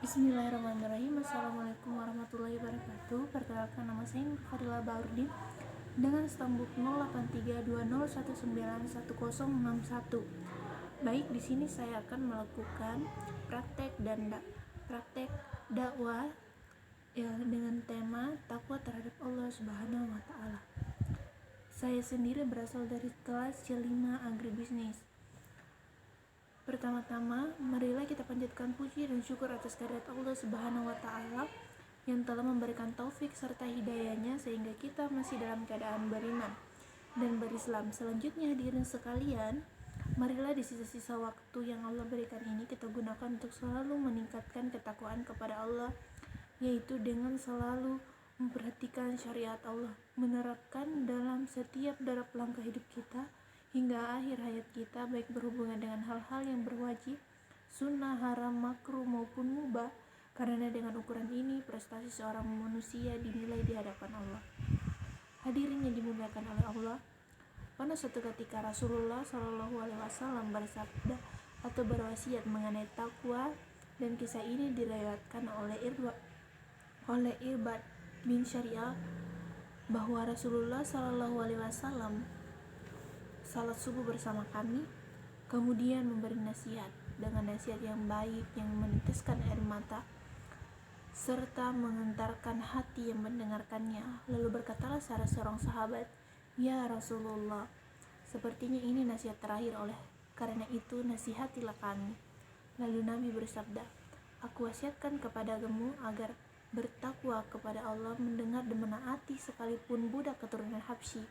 Bismillahirrahmanirrahim. Assalamualaikum warahmatullahi wabarakatuh. Perkenalkan, nama saya Fadila Baurdin dengan stambuk 083201911061. Baik, di sini saya akan melakukan praktek dakwah ya, dengan tema takwa terhadap Allah Subhanahu wa taala. Saya sendiri berasal dari kelas C5 Agribisnis. Pertama-tama, marilah kita panjatkan puji dan syukur atas kehadirat Allah Subhanahu wa taala yang telah memberikan taufik serta hidayahnya sehingga kita masih dalam keadaan beriman dan berislam. Selanjutnya, hadirin sekalian, marilah di sisa-sisa waktu yang Allah berikan ini kita gunakan untuk selalu meningkatkan ketakwaan kepada Allah, yaitu dengan selalu memperhatikan syariat Allah, menerapkan dalam setiap derap langkah hidup kita hingga akhir hayat kita, baik berhubungan dengan hal-hal yang berwajib, sunnah, haram, makruh maupun mubah, karena dengan ukuran ini prestasi seorang manusia dinilai di hadapan Allah. Hadirin yang dimuliakan oleh Allah, pada suatu ketika Rasulullah Shallallahu Alaihi Wasallam bersabda atau berwasiat mengenai takwa, dan kisah ini diriwayatkan oleh Irbad bin Syariah bahwa Rasulullah Shallallahu Alaihi Wasallam salat subuh bersama kami, kemudian memberi nasihat dengan nasihat yang baik yang meneteskan air mata serta mengentarkan hati yang mendengarkannya. Lalu berkatalah salah seorang sahabat, "Ya Rasulullah, sepertinya ini nasihat terakhir, oleh karena itu nasihatilah kami." Lalu Nabi bersabda, "Aku wasiatkan kepadamu agar bertakwa kepada Allah, mendengar dan menaati sekalipun budak keturunan Habsyi.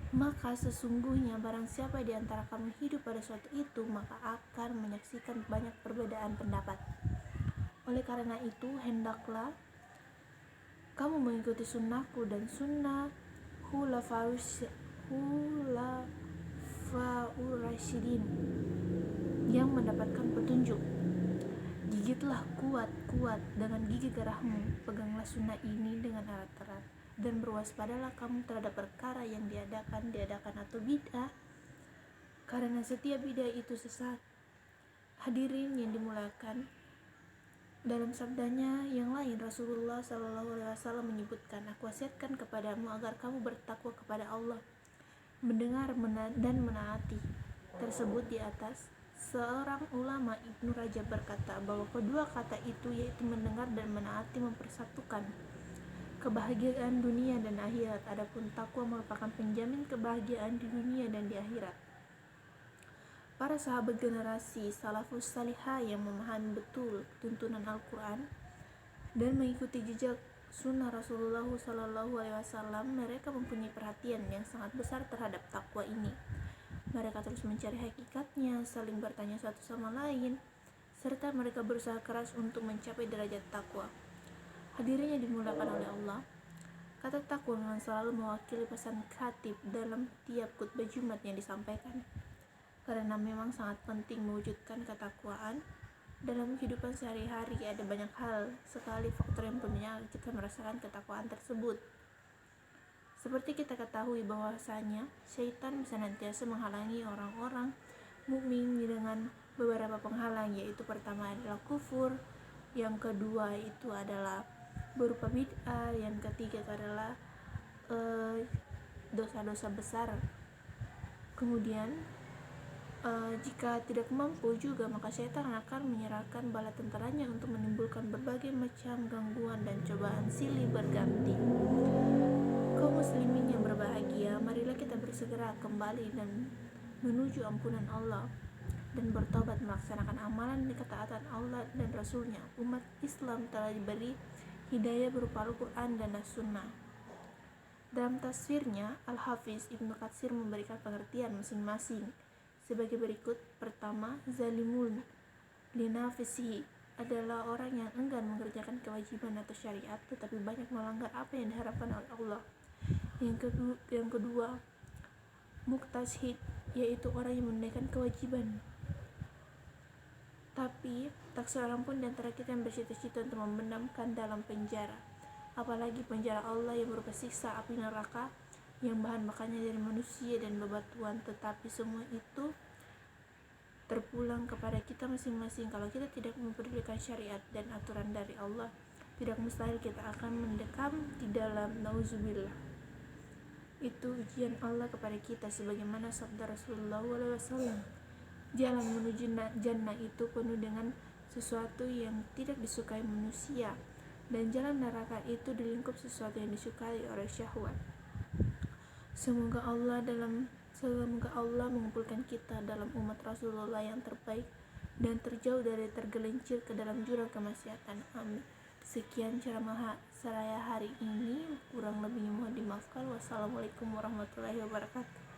Maka sesungguhnya barang siapa di antara kamu hidup pada suatu itu, maka akan menyaksikan banyak perbedaan pendapat. Oleh karena itu, hendaklah kamu mengikuti sunnahku dan sunnah khulafaur rasyidin yang mendapatkan petunjuk. Gigitlah kuat-kuat dengan gigi gerahmu, peganglah sunnah ini dengan erat-erat, dan berwaspadalah kamu terhadap perkara yang diadakan atau bid'ah, karena setiap bid'ah itu sesat." Hadirin yang dimuliakan, dalam sabdanya yang lain Rasulullah Shallallahu Alaihi Wasallam menyebutkan, "Aku wasiatkan kepadamu agar kamu bertakwa kepada Allah, mendengar dan menaati." Tersebut di atas, seorang ulama Ibnu Rajab berkata bahwa kedua kata itu, yaitu mendengar dan menaati, mempersatukan kebahagiaan dunia dan akhirat. Adapun takwa merupakan penjamin kebahagiaan di dunia dan di akhirat. Para sahabat generasi salafus salihah yang memahami betul tuntunan Al-Quran dan mengikuti jejak sunnah Rasulullah Sallallahu Alaihi Wasallam, mereka mempunyai perhatian yang sangat besar terhadap takwa ini. Mereka terus mencari hakikatnya, saling bertanya satu sama lain, serta mereka berusaha keras untuk mencapai derajat takwa. Hadirin yang dimuliakan oleh Allah, kata takwa memang selalu mewakili pesan khatib dalam tiap khutbah Jumat yang disampaikan, karena memang sangat penting mewujudkan ketakwaan dalam kehidupan sehari-hari. Ada banyak hal sekali faktor yang punya kita merasakan ketakwaan tersebut. Seperti kita ketahui bahwasanya syaitan senantiasa menghalangi orang-orang mukmin dengan beberapa penghalang, yaitu pertama adalah kufur, yang kedua itu adalah berupa bid'ah, yang ketiga itu adalah dosa-dosa besar. Kemudian jika tidak mampu juga, maka syaitan akan menyerahkan bala tentaranya untuk menimbulkan berbagai macam gangguan dan cobaan silih berganti. Kaum muslimin yang berbahagia, marilah kita bersegera kembali dan menuju ampunan Allah dan bertobat melaksanakan amalan dan ketaatan Allah dan Rasulnya. Umat Islam telah diberi hidayah berupa Al-Quran dan As-Sunnah. Dalam tafsirnya, Al-Hafiz Ibnu Katsir memberikan pengertian masing-masing sebagai berikut. Pertama, zalimun linafsihi adalah orang yang enggan mengerjakan kewajiban atau syariat tetapi banyak melanggar apa yang diharapkan oleh Allah. Yang kedua, muktashid, yaitu orang yang menunaikan kewajiban tapi tak seorang pun di antara kita yang bercita-cita untuk membenamkan dalam penjara, apalagi penjara Allah yang berupa siksa api neraka yang bahan bakarnya dari manusia dan bebatuan. Tetapi semua itu terpulang kepada kita masing-masing. Kalau kita tidak mempedulikan syariat dan aturan dari Allah, tidak mustahil kita akan mendekam di dalam nauzubillah. Itu ujian Allah kepada kita, sebagaimana sabda Rasulullah SAW, jalan menuju jannah itu penuh dengan sesuatu yang tidak disukai manusia, dan jalan neraka itu dilingkup sesuatu yang disukai oleh syahwat. Semoga Allah mengumpulkan kita dalam umat Rasulullah yang terbaik dan terjauh dari tergelincir ke dalam jurang kemaksiatan. Amin. Sekian ceramah saya hari ini, kurang lebihnya mohon dimaafkan. Wassalamualaikum warahmatullahi wabarakatuh.